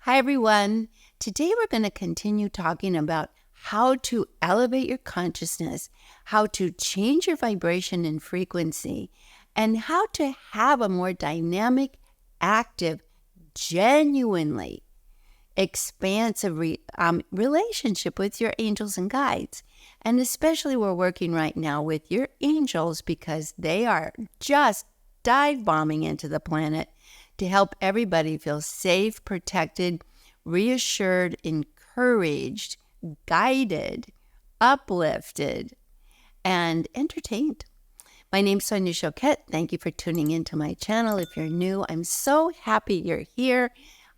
Hi, everyone. Today we're going to continue talking about how to elevate your consciousness, how to change your vibration and frequency, and how to have a more dynamic, active, genuinely expansive relationship with your angels and guides. And especially we're working right now with your angels because they are just dive bombing into the planet to help everybody feel safe, protected, reassured, encouraged, guided, uplifted, and entertained. My name's Sonia Choquette. Thank you for tuning into my channel. If you're new, I'm so happy you're here.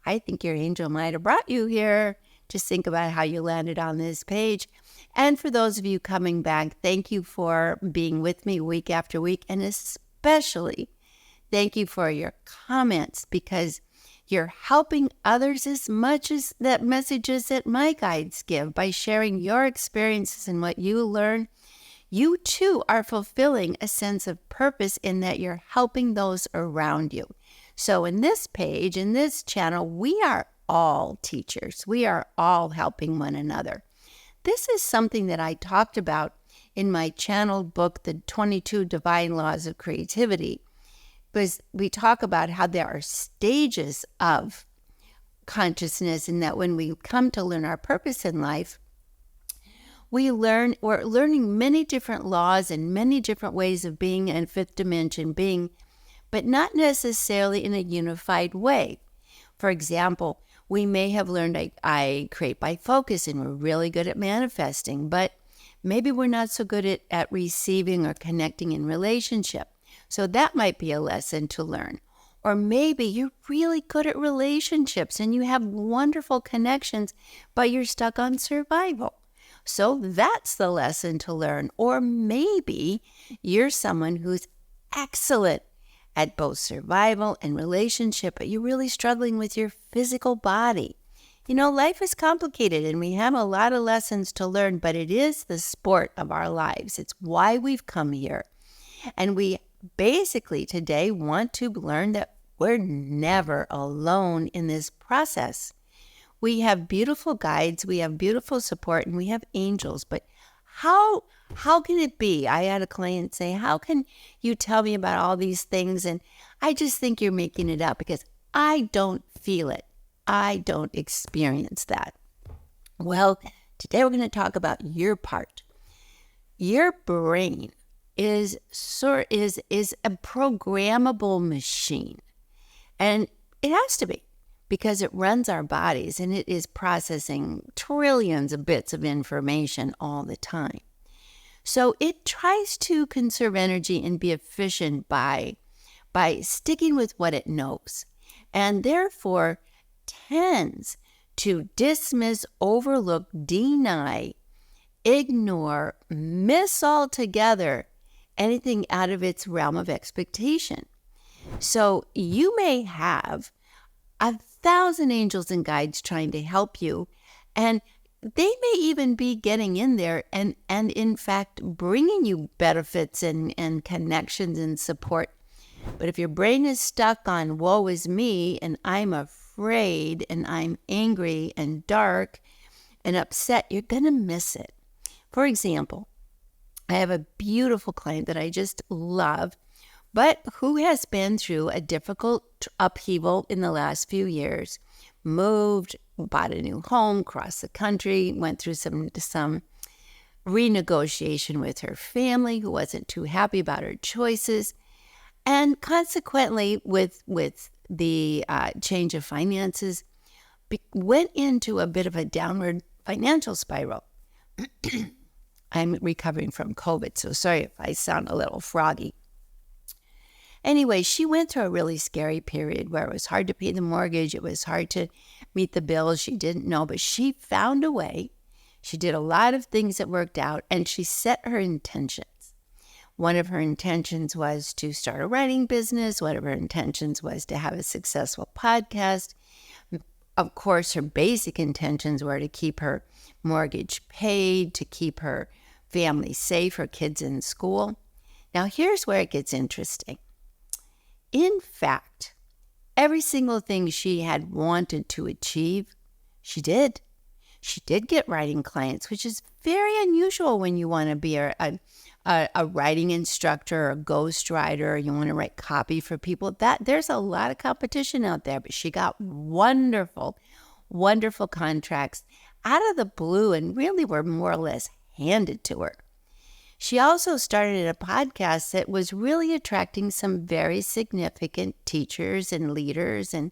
I think your angel might have brought you here. Just think about how you landed on this page. And for those of you coming back, thank you for being with me week after week, and especially thank you for your comments because you're helping others as much as that messages that my guides give by sharing your experiences and what you learn. You too are fulfilling a sense of purpose in that you're helping those around you. So in this page, in this channel, we are all teachers. We are all helping one another. This is something that I talked about in my channel book, The 22 Divine Laws of Creativity, because we talk about how there are stages of consciousness and that when we come to learn our purpose in life, we're learning many different laws and many different ways of being in fifth dimension being, but not necessarily in a unified way. For example, we may have learned I create by focus and we're really good at manifesting, but maybe we're not so good at receiving or connecting in relationship. So that might be a lesson to learn. Or maybe you're really good at relationships and you have wonderful connections, but you're stuck on survival. So that's the lesson to learn. Or maybe you're someone who's excellent at both survival and relationship, but you're really struggling with your physical body. You know, life is complicated and we have a lot of lessons to learn, but it is the sport of our lives. It's why we've come here. And we basically today want to learn that we're never alone in this process. We have beautiful guides, we have beautiful support, and we have angels. But how can it be? I had a client say, how can you tell me about all these things? And I just think you're making it up because I don't feel it. I don't experience that. Well, today we're going to talk about your part. Your brain is a programmable machine. And it has to be because it runs our bodies and it is processing trillions of bits of information all the time. So it tries to conserve energy and be efficient by sticking with what it knows, and therefore tends to dismiss, overlook, deny, ignore, miss altogether anything out of its realm of expectation. So you may have 1,000 angels and guides trying to help you, and they may even be getting in there and in fact bringing you benefits and connections and support. But if your brain is stuck on woe is me and I'm afraid and I'm angry and dark and upset, you're going to miss it. For example, I have a beautiful client that I just love, but who has been through a difficult upheaval in the last few years, moved, bought a new home, crossed the country, went through some renegotiation with her family who wasn't too happy about her choices, and consequently with the change of finances, went into a bit of a downward financial spiral. I'm recovering from COVID, so sorry if I sound a little froggy. Anyway, she went through a really scary period where it was hard to pay the mortgage. It was hard to meet the bills. She didn't know, but she found a way. She did a lot of things that worked out, and she set her intentions. One of her intentions was to start a writing business. One of her intentions was to have a successful podcast. Of course, her basic intentions were to keep her mortgage paid, to keep her family safe, her kids in school. Now, here's where it gets interesting. In fact, Every single thing she had wanted to achieve, she did. She did get writing clients, which is very unusual when you want to be a writing instructor or a ghostwriter, or you want to write copy for people. There's a lot of competition out there, but she got wonderful, wonderful contracts out of the blue and really were more or less handed to her. She also started a podcast that was really attracting some very significant teachers and leaders and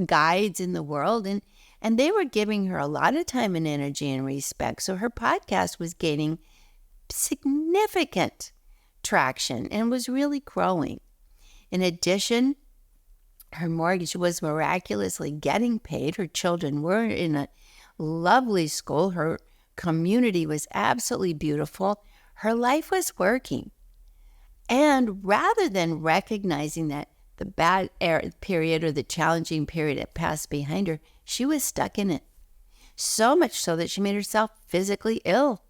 guides in the world. And they were giving her a lot of time and energy and respect. So her podcast was gaining significant traction and was really growing. In addition, her mortgage was miraculously getting paid. Her children were in a lovely school. Her community was absolutely beautiful. Her life was working. And rather than recognizing that the bad period or the challenging period had passed behind her, she was stuck in it. So much so that she made herself physically ill.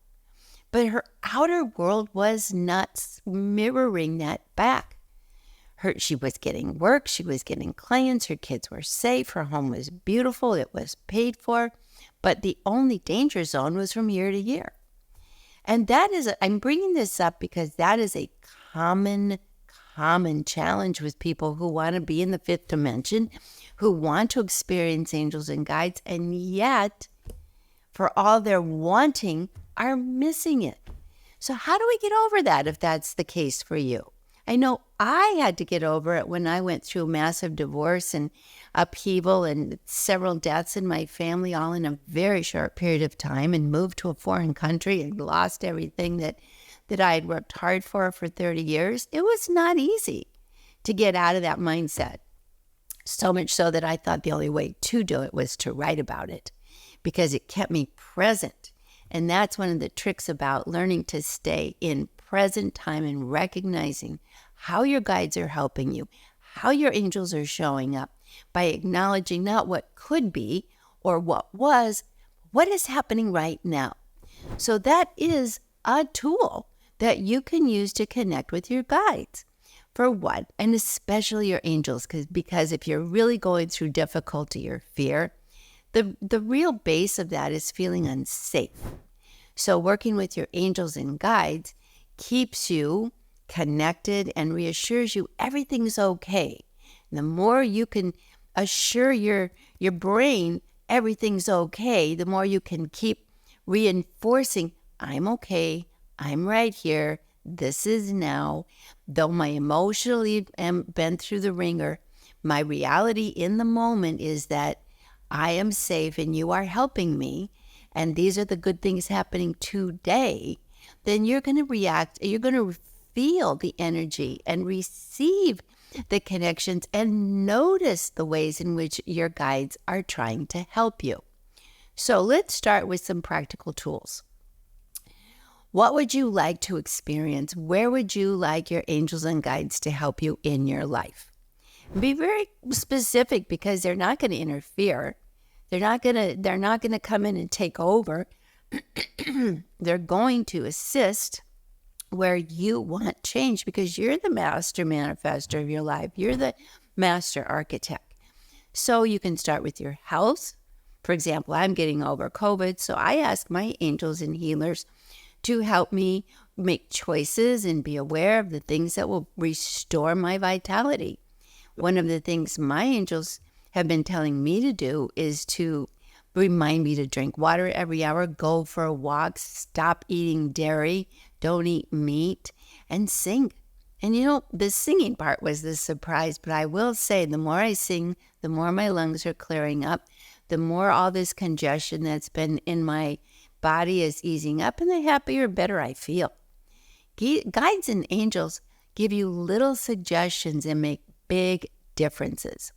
But her outer world was not mirroring that back. She was getting work, she was getting clients, her kids were safe, her home was beautiful, it was paid for. But the only danger zone was from year to year. And I'm bringing this up because that is a common challenge with people who want to be in the fifth dimension, who want to experience angels and guides, and yet, for all their wanting, are missing it. So how do we get over that if that's the case for you? I know I had to get over it when I went through massive divorce and upheaval and several deaths in my family, all in a very short period of time, and moved to a foreign country and lost everything that I had worked hard for 30 years. It was not easy to get out of that mindset. So much so that I thought the only way to do it was to write about it, because it kept me present. And that's one of the tricks about learning to stay in present time and recognizing how your guides are helping you, how your angels are showing up, by acknowledging not what could be or what was, what is happening right now. So that is a tool that you can use to connect with your guides. For what? And especially your angels, because if you're really going through difficulty or fear, the real base of that is feeling unsafe. So working with your angels and guides keeps you connected and reassures you everything's okay. And the more you can assure your brain everything's okay, the more you can keep reinforcing, I'm okay, I'm right here, this is now. Though my emotionally am been through the ringer, my reality in the moment is that I am safe and you are helping me, and these are the good things happening today. Then you're going to react, you're going to feel the energy and receive the connections and notice the ways in which your guides are trying to help you. So let's start with some practical tools. What would you like to experience? Where would you like your angels and guides to help you in your life? Be very specific, because they're not going to interfere. They're not going to come in and take over. They're going to assist where you want change, because you're the master manifestor of your life. You're the master architect. So you can start with your health. For example, I'm getting over COVID, so I ask my angels and healers to help me make choices and be aware of the things that will restore my vitality. One of the things my angels have been telling me to do is to remind me to drink water every hour, go for a walk, stop eating dairy, don't eat meat, and sing. And the singing part was the surprise, but I will say the more I sing, the more my lungs are clearing up, the more all this congestion that's been in my body is easing up, and the happier, better I feel. Guides and angels give you little suggestions and make big differences.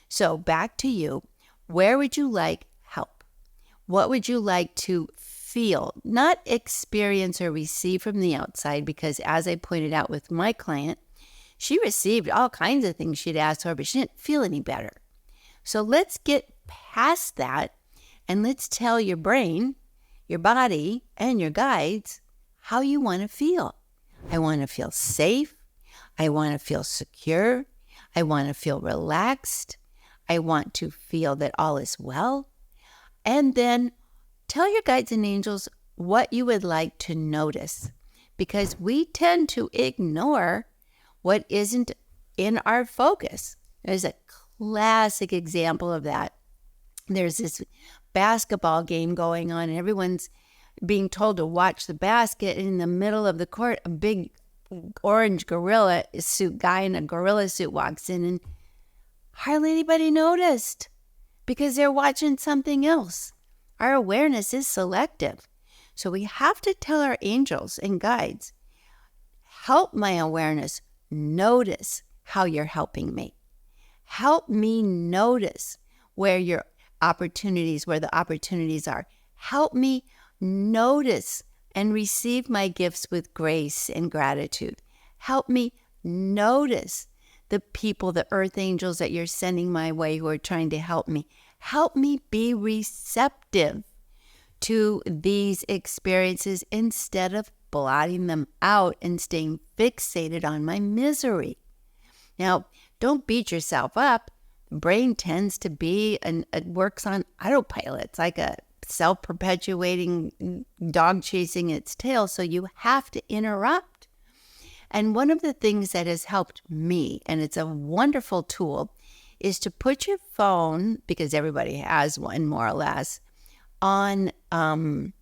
So back to you. Where would you like help? What would you like to feel, not experience or receive from the outside? Because as I pointed out with my client, she received all kinds of things she'd asked for, but she didn't feel any better. So let's get past that, and let's tell your brain, your body, and your guides how you want to feel. I want to feel safe. I want to feel secure. I want to feel relaxed. I want to feel that all is well. And then tell your guides and angels what you would like to notice, because we tend to ignore what isn't in our focus. There's a classic example of that. There's this basketball game going on, and everyone's being told to watch the basket. And in the middle of the court, a big orange gorilla suit guy in a gorilla suit walks in, and hardly anybody noticed because they're watching something else. Our awareness is selective. So we have to tell our angels and guides, help my awareness notice how you're helping me. Help me notice where the opportunities are. Help me notice and receive my gifts with grace and gratitude. Help me notice the people, the earth angels that you're sending my way who are trying to help me. Help me be receptive to these experiences instead of blotting them out and staying fixated on my misery. Now, don't beat yourself up. The brain tends to be, and it works on autopilot. It's like a self-perpetuating dog chasing its tail, so you have to interrupt. And one of the things that has helped me, and it's a wonderful tool, is to put your phone, because everybody has one more or less, on an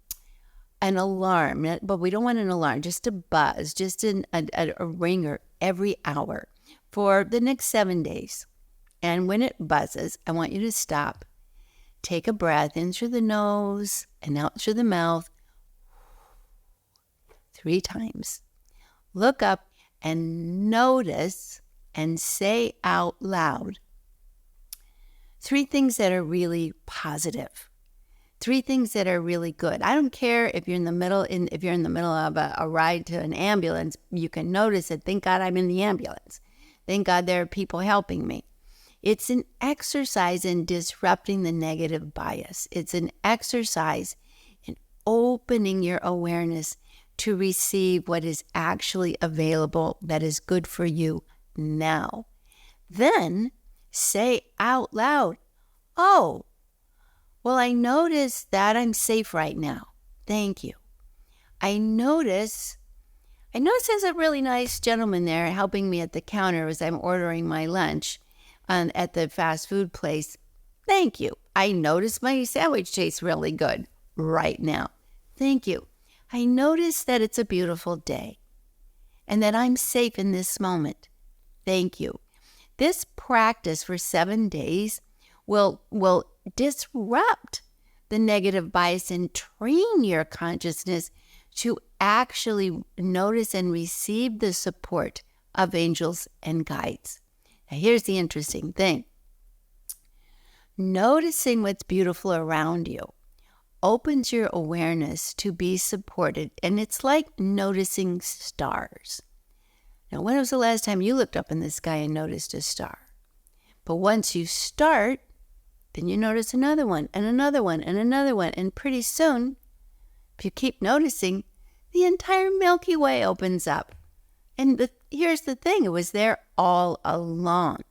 alarm. But we don't want an alarm, just a buzz, just a ringer every hour for the next 7 days. And when it buzzes, I want you to stop, take a breath in through the nose and out through the mouth 3 times. Look up and notice and say out loud 3 things that are really positive, 3 things that are really good. I don't care if you're in the middle of a ride to an ambulance, you can notice it. Thank God I'm in the ambulance. Thank God there are people helping me. It's an exercise in disrupting the negative bias. It's an exercise in opening your awareness to receive what is actually available that is good for you now. Then say out loud, oh, well, I notice that I'm safe right now. Thank you. I notice there's a really nice gentleman there helping me at the counter as I'm ordering my lunch at the fast food place. Thank you. I notice my sandwich tastes really good right now. Thank you. I notice that it's a beautiful day and that I'm safe in this moment. Thank you. This practice for 7 days will disrupt the negative bias and train your consciousness to actually notice and receive the support of angels and guides. Now, here's the interesting thing. Noticing what's beautiful around you opens your awareness to be supported, and it's like noticing stars. Now, when was the last time you looked up in the sky and noticed a star? But once you start, then you notice another one and another one and another one, and pretty soon, if you keep noticing, the entire Milky Way opens up. And here's the thing, it was there all along.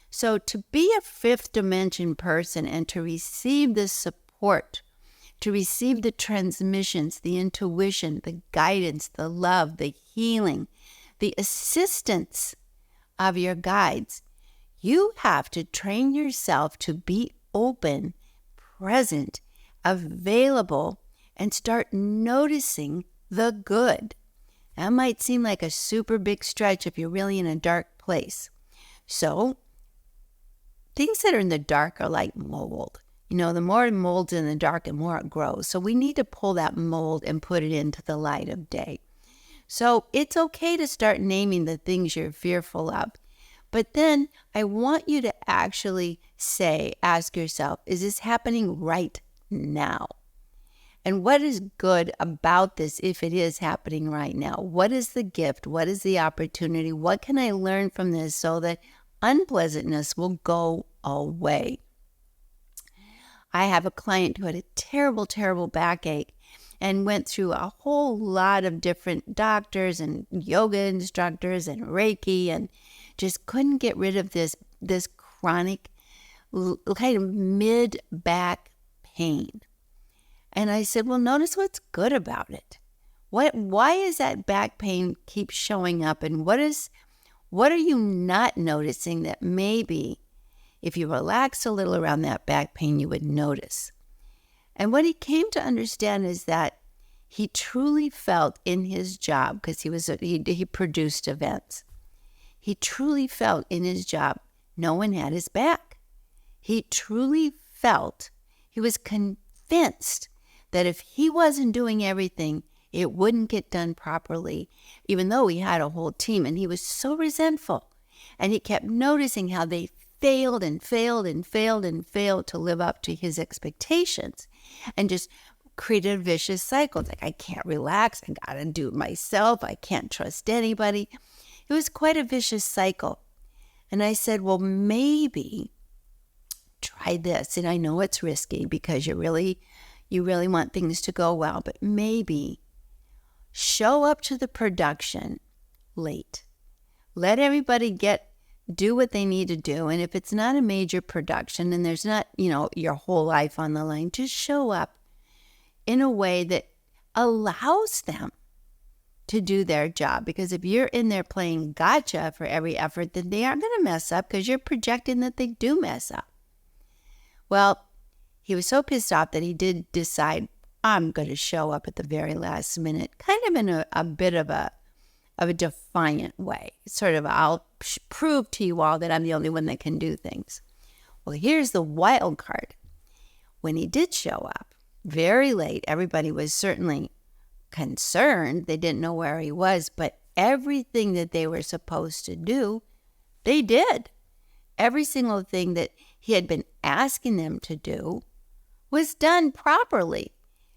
So to be a 5th dimension person and to receive the support, to receive the transmissions, the intuition, the guidance, the love, the healing, the assistance of your guides, you have to train yourself to be open, present, available, and start noticing the good. That might seem like a super big stretch if you're really in a dark place. So, things that are in the dark are like mold. You know, the more mold's in the dark, the more it grows. So we need to pull that mold and put it into the light of day. So it's okay to start naming the things you're fearful of. But then I want you to actually ask yourself, is this happening right now? And what is good about this if it is happening right now? What is the gift? What is the opportunity? What can I learn from this so that unpleasantness will go away? I have a client who had a terrible, terrible backache and went through a whole lot of different doctors and yoga instructors and Reiki and just couldn't get rid of this chronic kind of mid-back pain. And I said, well, notice what's good about it. Why is that back pain keep showing up? And what are you not noticing that maybe if you relax a little around that back pain, you would notice? And what he came to understand is that he truly felt in his job, because he produced events. He truly felt in his job no one had his back. He truly felt, he was convinced that if he wasn't doing everything, it wouldn't get done properly, even though he had a whole team. And he was so resentful. And he kept noticing how they failed and failed and failed and failed to live up to his expectations, and just created a vicious cycle. It's like, I can't relax. I got to do it myself. I can't trust anybody. It was quite a vicious cycle. And I said, well, maybe try this. And I know it's risky because you really want things to go well, but maybe show up to the production late. Let everybody do what they need to do. And if it's not a major production and there's not, your whole life on the line, just show up in a way that allows them to do their job. Because if you're in there playing gotcha for every effort, then they aren't going to mess up because you're projecting that they do mess up. Well, he was so pissed off that he did decide, I'm going to show up at the very last minute, kind of in a bit of a defiant way. Sort of, I'll prove to you all that I'm the only one that can do things. Well, here's the wild card. When he did show up very late, everybody was certainly concerned. They didn't know where he was, but everything that they were supposed to do, they did. Every single thing that he had been asking them to do was done properly.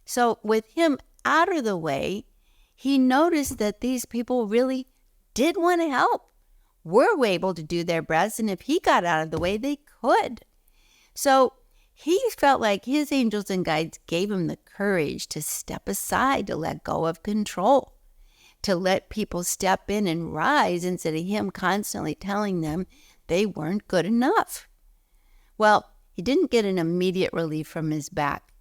So with him out of the way, he noticed that these people really did want to help, were able to do their best, and if he got out of the way, they could. So he felt like his angels and guides gave him the courage to step aside, to let go of control, to let people step in and rise instead of him constantly telling them they weren't good enough. Well, he didn't get an immediate relief from his back,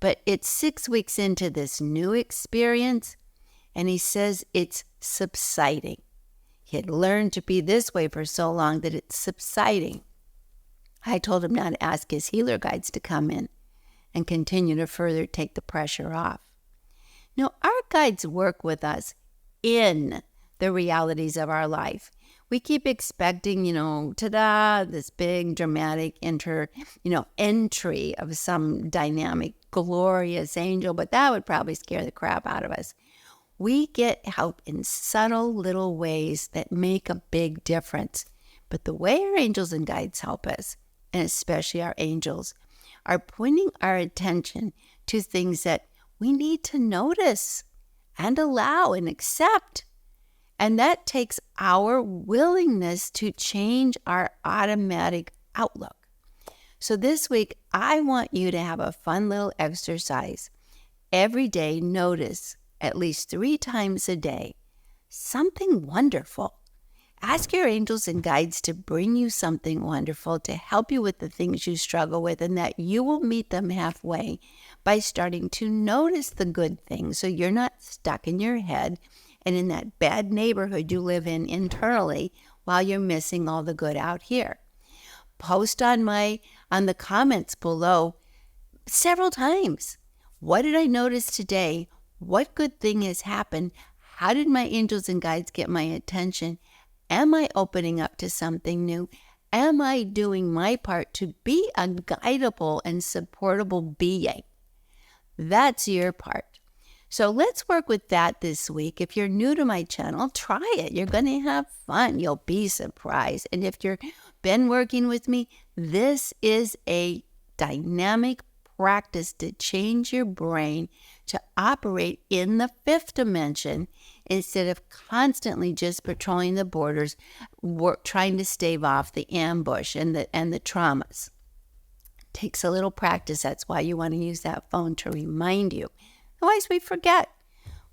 but it's 6 weeks into this new experience, and he says it's subsiding. He had learned to be this way for so long that it's subsiding. I told him not to ask his healer guides to come in and continue to further take the pressure off. Now, our guides work with us in the realities of our life. We keep expecting, ta-da, this big dramatic entry of some dynamic, glorious angel, but that would probably scare the crap out of us. We get help in subtle little ways that make a big difference. But the way our angels and guides help us, and especially our angels, are pointing our attention to things that we need to notice and allow and accept. And that takes our willingness to change our automatic outlook. So this week, I want you to have a fun little exercise. Every day, notice at least 3 times a day something wonderful. Ask your angels and guides to bring you something wonderful to help you with the things you struggle with, and that you will meet them halfway by starting to notice the good things so you're not stuck in your head and in that bad neighborhood you live in internally while you're missing all the good out here. Post on the comments below several times. What did I notice today? What good thing has happened? How did my angels and guides get my attention? Am I opening up to something new? Am I doing my part to be a guidable and supportable being? That's your part. So let's work with that this week. If you're new to my channel, try it. You're going to have fun. You'll be surprised. And if you've been working with me, this is a dynamic practice to change your brain to operate in the 5th dimension instead of constantly just patrolling the borders, trying to stave off the ambush and the traumas. It takes a little practice. That's why you want to use that phone to remind you. Otherwise, we forget.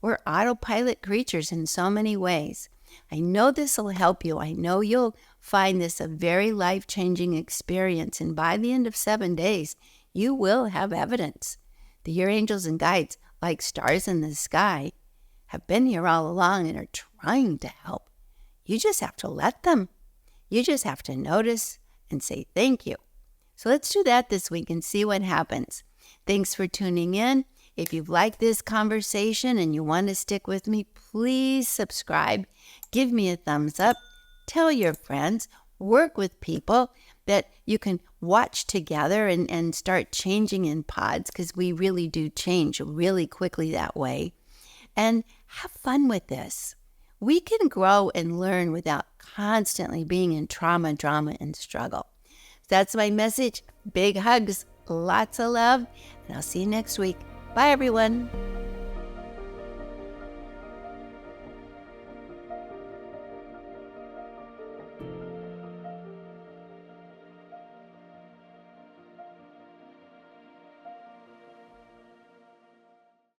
We're autopilot creatures in so many ways. I know this will help you. I know you'll find this a very life-changing experience. And by the end of 7 days, you will have evidence that your angels and guides, like stars in the sky, have been here all along and are trying to help. You just have to let them. You just have to notice and say thank you. So let's do that this week and see what happens. Thanks for tuning in. If you've liked this conversation and you want to stick with me, please subscribe. Give me a thumbs up. Tell your friends. Work with people that you can watch together and start changing in pods, because we really do change really quickly that way. And have fun with this. We can grow and learn without constantly being in trauma, drama, and struggle. That's my message. Big hugs, lots of love, and I'll see you next week. Bye, everyone.